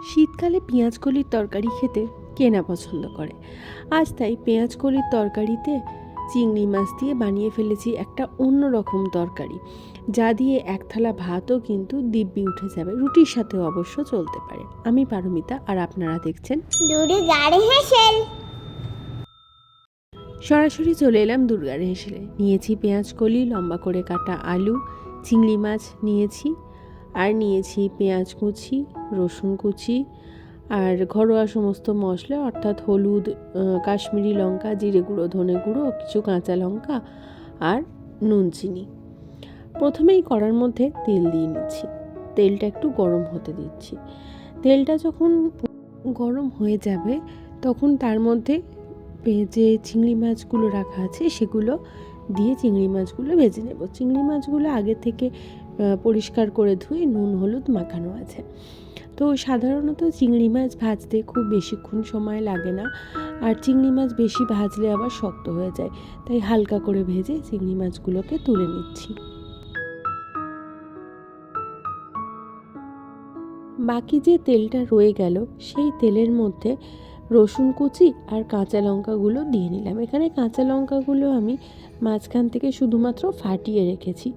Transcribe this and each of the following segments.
শীতকালে পেঁয়াজ কলির তরকারি খেতে কে না পছন্দ করে। আজ তাই পেঁয়াজ কলির তরকারিতে চিংড়ি মাছ দিয়ে বানিয়ে ফেলেছি একটা অন্যরকম তরকারি, যা দিয়ে এক থালা ভাতও কিন্তু দিব্যি উঠে যাবে, রুটির সাথেও অবশ্য চলতে পারে। আমি পারমিতা, আর আপনারা দেখছেন সরাসরি চলে এলাম দুর্গার হেসেলে। নিয়েছি পেঁয়াজ কলি, লম্বা করে কাটা আলু, চিংড়ি মাছ নিয়েছি, আর নিয়েছি পেঁয়াজ কুচি, রসুন কুচি, আর ঘরোয়া সমস্ত মশলা অর্থাৎ হলুদ, কাশ্মীরি লঙ্কা, জিরে গুঁড়ো, ধনে গুঁড়ো, কিছু কাঁচা লঙ্কা আর নুন চিনি। প্রথমেই কড়ার মধ্যে তেল দিয়ে নিচ্ছি, তেলটা একটু গরম হতে দিচ্ছি। তেলটা যখন গরম হয়ে যাবে তখন তার মধ্যে যে চিংড়ি মাছগুলো রাখা আছে সেগুলো দিয়ে চিংড়ি মাছগুলো ভেজে নেব। চিংড়ি মাছগুলো আগে থেকে পরিষ্কার করে ধুয়ে নুন হলুদ মাখানো আছে। তো সাধারণত চিংড়ি মাছ ভাজতে খুব বেশিক্ষণ সময় লাগে না, আর চিংড়ি মাছ বেশি ভাজলে আবার শক্ত হয়ে যায়, তাই হালকা করে ভেজে চিংড়ি মাছগুলোকে তুলে নিচ্ছি। বাকি যে তেলটা রয়ে গেল সেই তেলের মধ্যে রসুন কুচি আর কাঁচা লঙ্কাগুলো দিয়ে নিলাম। এখানে কাঁচা লঙ্কাগুলো আমি মাঝখান থেকে শুধুমাত্র ফাটিয়ে রেখেছি।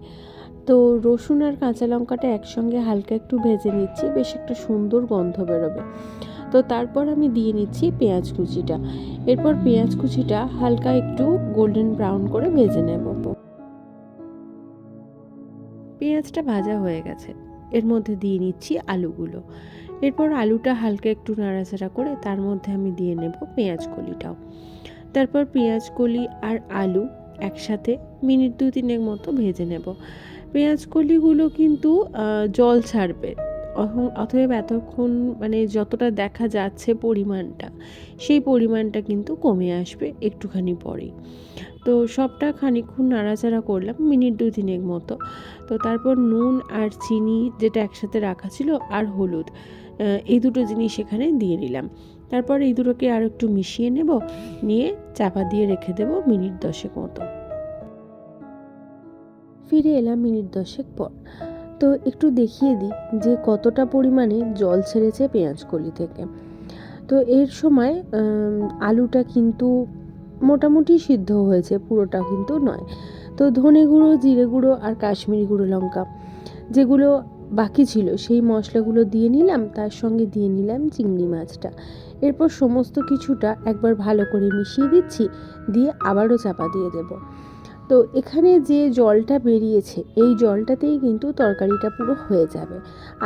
তো রসুন আর কাঁচা লঙ্কাটা একসঙ্গে হালকা একটু ভেজে নিচ্ছি, বেশ একটা সুন্দর গন্ধ বেরোবে। তো তারপর আমি দিয়ে নিচ্ছি পেঁয়াজ কুচিটা। এরপর পেঁয়াজ কুচিটা হালকা একটু গোল্ডেন ব্রাউন করে ভেজে নেব। পেঁয়াজটা ভাজা হয়ে গেছে, এর মধ্যে দিয়ে নিচ্ছি আলুগুলো। এরপর আলুটা হালকা একটু নাড়াচাড়া করে তার মধ্যে আমি দিয়ে নেব পেঁয়াজ কলিটাও। তারপর পেঁয়াজ কলি আর আলু একসাথে মিনিট 2-3 মতো ভেজে নেব। পেঁয়াজ কলিগুলো কিন্তু জল ছাড়বে, অতএব এতক্ষণ মানে যতটা দেখা যাচ্ছে পরিমাণটা, সেই পরিমাণটা কিন্তু কমে আসবে একটুখানি পরেই। তো সবটা খানিকক্ষণ নাড়াচাড়া করলাম মিনিট 2-3 মতো। তো তারপর নুন আর চিনি যেটা একসাথে রাখা ছিল আর হলুদ, এই দুটো জিনিস এখানে দিয়ে নিলাম। তারপর এই দুটোকে আর একটু মিশিয়ে নেব, নিয়ে চাপা দিয়ে রেখে দেব মিনিট 10 মতো। ফিরে এলাম মিনিট 10 পর। তো একটু দেখিয়ে দিই যে কতটা পরিমাণে জল ছেড়েছে পেঁয়াজ কলি থেকে। তো এর সময় আলুটা কিন্তু মোটামুটি সিদ্ধ হয়েছে, পুরোটা কিন্তু নয়। তো ধনে গুঁড়ো, জিরে গুঁড়ো আর কাশ্মীরি গুঁড়ো লঙ্কা যেগুলো বাকি ছিল সেই মশলাগুলো দিয়ে নিলাম, তার সঙ্গে দিয়ে নিলাম চিংড়ি মাছটা। এরপর সমস্ত কিছুটা একবার ভালো করে মিশিয়ে দিচ্ছি, দিয়ে আবারও চাপা দিয়ে দেব। তো এখানে যে জলটা বেরিয়েছে এই জলটাতেই কিন্তু তরকারিটা পুরো হয়ে যাবে।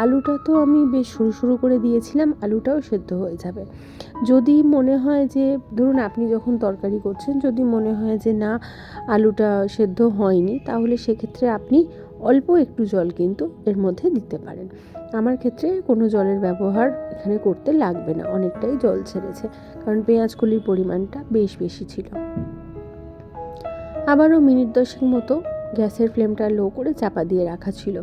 আলুটা তো আমি বেশ সরু সরু করে দিয়েছিলাম, আলুটাও সেদ্ধ হয়ে যাবে। যদি মনে হয় যে ধরুন আপনি যখন তরকারি করছেন যদি মনে হয় যে না আলুটা সেদ্ধ হয়নি, তাহলে সেক্ষেত্রে আপনি অল্প একটু জল কিন্তু এর মধ্যে দিতে পারেন। আমার ক্ষেত্রে কোনো জলের ব্যবহার এখানে করতে লাগবে না, অনেকটাই জল ছেড়েছে, কারণ পেঁয়াজ কলির পরিমাণটা বেশ বেশি ছিল। আবারও মিনিট 10 মতো গ্যাসের ফ্লেমটা লো করে চাপা দিয়ে রাখা ছিল।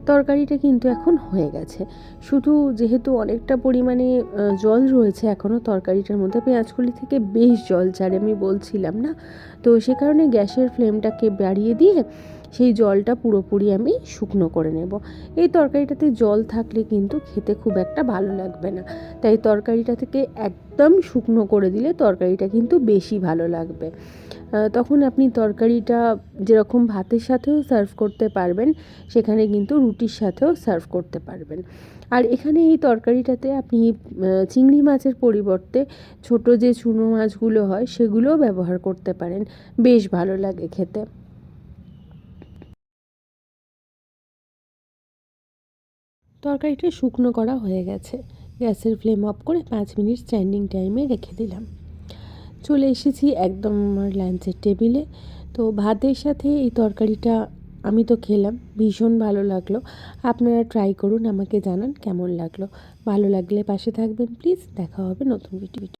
তরকারিটা কিন্তু এখন হয়ে গেছে। শুধু যেহেতু অনেকটা পরিমাণে জল রয়েছে এখনও তরকারিটার মধ্যে, পেঁয়াজকলি থেকে বেশ জল ছাড়ে, আমি বলছিলাম না, তো সে কারণে গ্যাসের ফ্লেমটাকে বাড়িয়ে দিয়ে সেই জলটা পুরোপুরি আমি শুকনো করে নেব। এই তরকারিটাতে জল থাকলে কিন্তু খেতে খুব একটা ভালো লাগবে না, তাই তরকারিটা থেকে একদম শুকনো করে দিলে তরকারিটা কিন্তু বেশি ভালো লাগবে। তখন আপনি তরকারিটা যেরকম ভাতের সাথেও সার্ভ করতে পারবেন, সেখানে কিন্তু রুটির সাথেও সার্ভ করতে পারবেন। আর এখানে এই তরকারিটাতে আপনি চিংড়ি মাছের পরিবর্তে ছোট যে চুনো মাছগুলো হয় সেগুলোও ব্যবহার করতে পারেন, বেশ ভালো লাগে খেতে। তরকারিটা শুকনো করা হয়ে গেছে, গ্যাসের ফ্লেম অফ করে 5 মিনিট স্ট্যান্ডিং টাইমে রেখে দিলাম। চলে এসেছি একদম আমার লাঞ্চের টেবিলে। তো ভাতের সাথে এই তরকারিটা আমি তো খেলাম, ভীষণ ভালো লাগলো। আপনারা ট্রাই করুন, আমাকে জানান কেমন লাগলো। ভালো লাগলে পাশে থাকবেন প্লিজ। দেখা হবে নতুন ভিডিও।